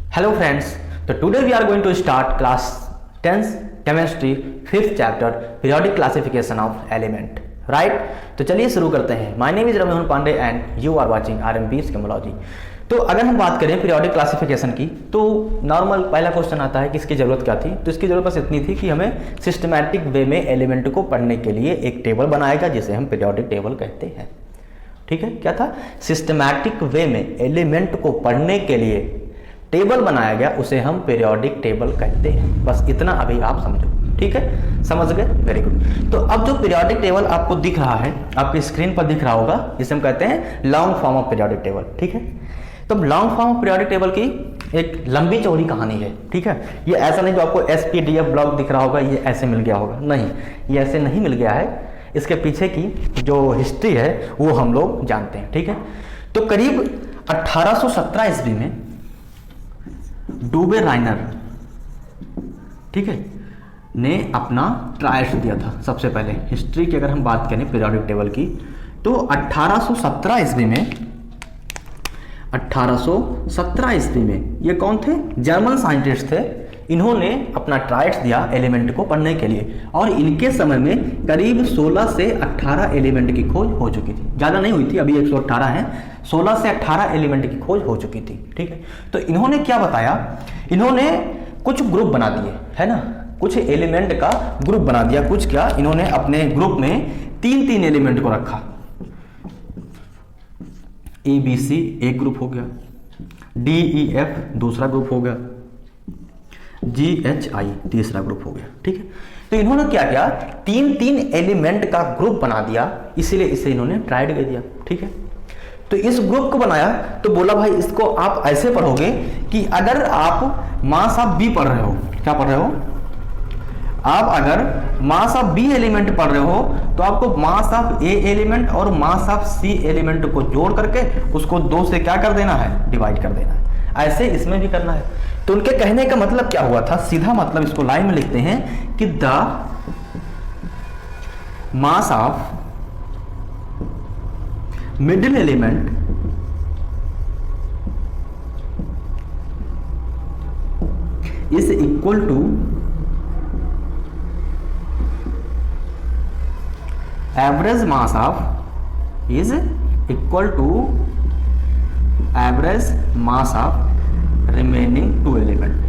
Hello friends, so today we are going to start class 10th chemistry 5th chapter periodic classification of element, right? तो चलिए शुरू करते हैं। My name is Ravimohan Pandey and you are watching RMP's Chemology। तो अगर हम बात करें पीरियोडिक क्लासिफिकेशन की तो नॉर्मल पहला क्वेश्चन आता है कि इसकी ज़रूरत क्या थी। तो इसकी ज़रूरत बस इतनी थी कि हमें सिस्टमैटिक वे में एलिमेंट को पढ़ने के लिए एक टेबल बनाएगा जिसे हम पीरियोडिक टेबल कहते हैं। ठीक है, क्या था? सिस्टमैटिक वे में एलिमेंट को पढ़ने के लिए टेबल बनाया गया, उसे हम पीरियोडिक टेबल कहते हैं। बस इतना अभी आप समझो। ठीक है, समझ गए? Very good. तो अब जो पीरियोडिक टेबल आपको दिख रहा है, आपकी स्क्रीन पर दिख रहा होगा, जिसे हम कहते हैं long form of periodic table. ठीक है, तो long form of periodic table की एक लंबी चौड़ी कहानी है। ठीक है, ये ऐसा नहीं जो आपको SPDF ब्लॉक दिख रहा होगा ये ऐसे मिल गया होगा, नहीं, ये ऐसे नहीं मिल गया है। इसके पीछे की जो हिस्ट्री है वो हम लोग जानते हैं। ठीक है, तो करीब 1817 ईस्वी में डूबे राइनर, ठीक है, ने अपना ट्रायड्स दिया था। सबसे पहले हिस्ट्री की अगर हम बात करें पीरियोडिक टेबल की तो 1817 ईस्वी में ये कौन थे? जर्मन साइंटिस्ट थे। इन्होंने अपना ट्रायड्स दिया एलिमेंट को पढ़ने के लिए और इनके समय में करीब 16 से 18 एलिमेंट की खोज हो चुकी थी। ज़्यादा नहीं हुई थी, अभी 118 हैं, 16 से 18 एलिमेंट की खोज हो चुकी थी। ठीक है, तो इन्होंने क्या बताया? इन्होंने कुछ ग्रुप बना दिए, है ना, कुछ एलिमेंट का ग्रुप बना दिया। कुछ क्या, इन्होंने अपने ग्रुप में तीन एलिमेंट को रखा। ABC एक ग्रुप हो गया, DEF दूसरा ग्रुप हो गया, GHI तीसरा ग्रुप हो गया। ठीक है, तो इन्होंने क्या किया? तीन एलिमेंट का ग्रुप बना दिया, इसीलिए इसे इन्होंने ट्रायड कह दिया। ठीक है, तो इस ग्रुप को बनाया तो बोला भाई इसको आप ऐसे पढ़ोगे कि अगर आप मास ऑफ B पढ़ रहे हो, क्या पढ़ रहे हो आप? अगर मास ऑफ B एलिमेंट पढ़ रहे हो तो आपको मास ऑफ A एलिमेंट और मास ऑफ C एलिमेंट को जोड़ करके उसको 2 से क्या कर देना है? डिवाइड कर देना है। ऐसे इसमें भी करना है। तो उनके कहने का मतलब क्या हुआ था? सीधा मतलब इसको लाइन में लिखते हैं कि the mass of middle element is equal to average mass of is equal to average mass of remaining 2 element.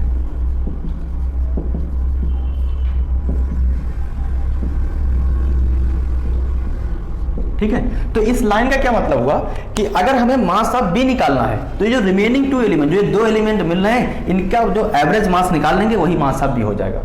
ठीक है, तो इस लाइन का क्या मतलब हुआ कि अगर हमें मास ऑफ B निकालना है तो ये जो रिमेनिंग 2 एलिमेंट, जो ये 2 एलिमेंट मिल रहे हैं, इनका जो एवरेज मास निकाल लेंगे वही मास ऑफ B हो जाएगा।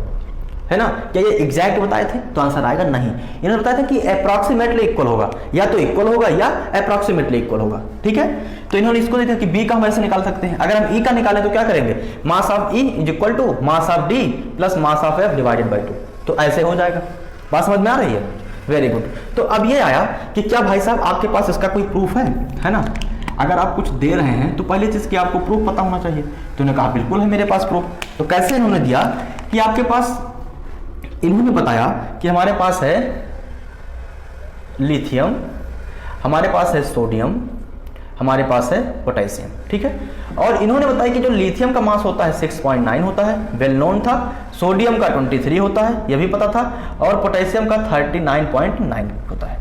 है ना? क्या ये एग्जैक्ट बताए थे? तो आंसर आएगा नहीं। इन्होंने बताया था कि अप्रॉक्सीमेटली इक्वल होगा, या तो इक्वल होगा या अप्रॉक्सीमेटली इक्वल होगा। ठीक है, तो इन्होंने इसको देखा कि B का हम ऐसे निकाल सकते हैं। अगर हम E का निकालें तो क्या करेंगे? Mass of E is equal to mass of D plus mass of F divided by 2। तो ऐसे हो जाएगा। बात समझ में आ रही है? Very good. तो अब ये आया कि क्या भाई साहब आपके पास इसका कोई प्रूफ है ना? अगर आप कुछ दे रहे हैं तो पहले चीज की आपको प्रूफ पता होना चाहिए। तो उन्होंने कहा बिल्कुल है मेरे पास प्रूफ। तो कैसे इन्होंने दिया कि आपके पास, इन्होंने बताया कि हमारे पास है लिथियम, हमारे पास है सोडियम, हमारे पास है पोटेशियम। ठीक है, और इन्होंने बताया कि जो लिथियम का मास होता है 6.9 होता है, वेल नोन था। सोडियम का 23 होता है, यह भी पता था, और पोटेशियम का 39.9 होता है।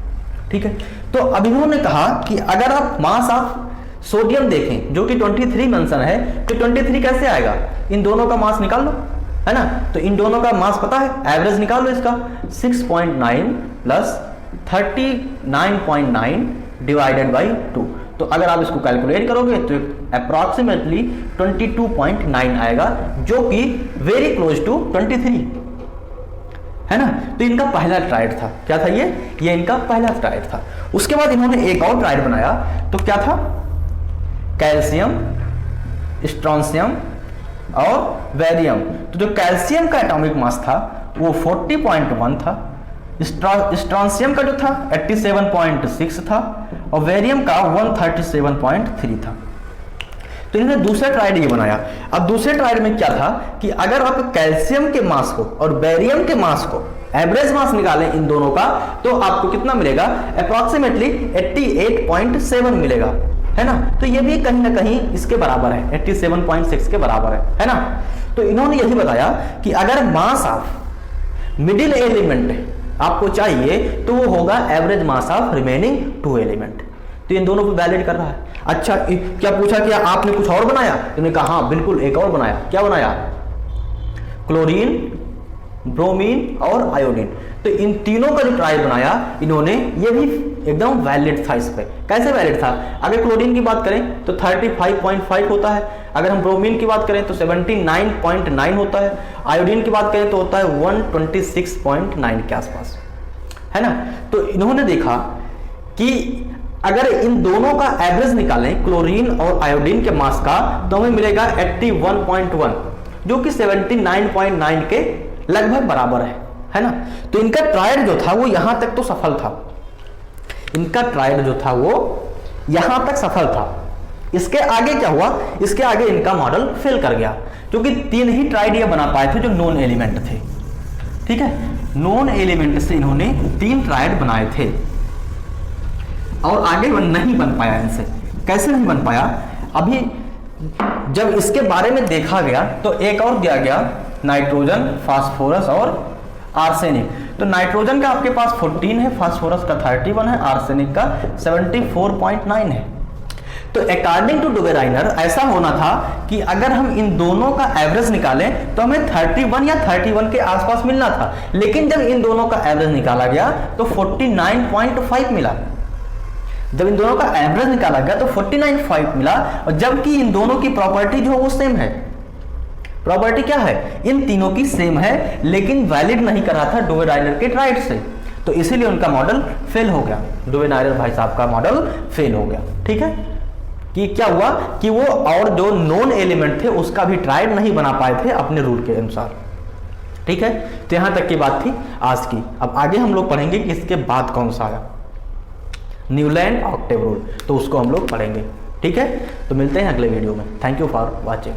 ठीक है, तो अब इन्होंने कहा कि अगर आप मास ऑफ सोडियम देखें जो कि 23 मेंशन है, तो 23 कैसे आएगा? इन दोनों का मास निकाल लो, है ना? तो इन दोनों का मास पता है, एवरेज निकाल लो इसका, 6.9 प्लस 39.9 डिवाइडेड बाई 2। तो अगर आप इसको कैलकुलेट करोगे तो अप्रॉक्सीमेटली 22.9 आएगा, जो कि वेरी क्लोज टू 23, है ना? तो इनका पहला ट्रायड था। क्या था ये इनका पहला ट्रायड था। उसके बाद इन्होंने एक और ट्रायड बनाया, तो क्या था? कैल्शियम, स्ट्रोंशियम और वेरियम। तो जो कैल्शियम का एटॉमिक मास था वो 40.1 था, स्ट्रोंशियम का जो था 87.6 था, और वेरियम का 137.3 था। तो इन्होंने दूसरा ट्रायड ये बनाया। अब दूसरे ट्रायड में क्या था कि अगर आप कैल्शियम के मास को और बेरियम के मास को एवरेज मास निकालें इन दोनों का, तो आपको कितना मिलेगा? अप्रॉक्सीमेटली 88.7 मिलेगा। है ना। तो ये भी कहीं ना कहीं इसके बराबर है, 87.6 के बराबर है ना। तो इन्होंने यही बताया कि अगर मास ऑफ मिडिल एलिमेंट आपको चाहिए तो वो होगा average mass of remaining to element. तो इन दोनों को वैलिड कर रहा है। अच्छा, क्या पूछा कि आपने कुछ और बनाया? तुमने कहा हाँ बिल्कुल एक और बनाया। क्या बनाया? क्लोरीन, ब्रोमीन और आयोडीन। तो इन तीनों का जो ट्रायल बनाया इन्होंने, ये भी एकदम वैलिड था। इस पे कैसे वैलिड था? अगर क्लोरीन की बात करें तो 35.5 होता है, अगर हम ब्रोमीन की बात करें तो 79.9 होता है, आयोडीन की बात करें तो होता है 126.9 के आसपास, है ना। तो इन्होंने देखा कि अगर इन दोनों का एवरेज निकालें क्लोरीन और आयोडीन के मास का, तो हमें मिलेगा 81.1, जो कि 79.9 के लगभग बराबर है ना। तो इनका ट्रायल जो था वो यहां तक तो सफल था, इनका ट्रायल जो था वो यहां तक सफल था। इसके आगे क्या हुआ? इसके आगे इनका मॉडल फेल कर गया, क्योंकि 3 ही ट्राइड ये बना पाए थे जो नॉन एलिमेंट थे। ठीक है, नॉन एलिमेंट से इन्होंने 3 ट्राइड बनाए थे और आगे नहीं बन पाया इनसे। कैसे नहीं बन पाया? अभी जब इसके बारे में देखा गया तो एक और दिया गया, नाइट्रोजन, फास्फोरस और आर्सेनिक। तो नाइट्रोजन का आपके पास 14 है, फास्फोरस का 31 है, आर्सेनिक का 74.9 है। तो अकॉर्डिंग टू डुबेराइनर ऐसा होना था कि अगर हम इन दोनों का एवरेज निकालें तो हमें 31 या 31 के आसपास मिलना था, लेकिन जब इन दोनों का एवरेज निकाला गया तो 49.5 मिला। जब इन दोनों का एवरेज निकाला गया तो 49.5 मिला, और जबकि इन दोनों की प्रॉपर्टी जो है वो सेम है। प्रॉपर्टी क्या है? इन तीनों की सेम है, लेकिन वैलिड नहीं कर रहा था डुबेराइनर के ट्राइड से, तो इसीलिए उनका मॉडल फेल हो गया। डुबेराइनर भाई साहब का मॉडल फेल हो गया। ठीक है, कि क्या हुआ कि वो और जो नॉन एलिमेंट थे उसका भी ट्राइड नहीं बना पाए थे अपने रूल के अनुसार। ठीक है, तो यहां तक की बात थी आज की। अब आगे हम लोग पढ़ेंगे कि इसके बाद कौन सा आया, न्यूलैंड ऑक्टेव रूल, तो उसको हम लोग पढ़ेंगे। ठीक है, तो मिलते हैं अगले वीडियो में। Thank you for watching.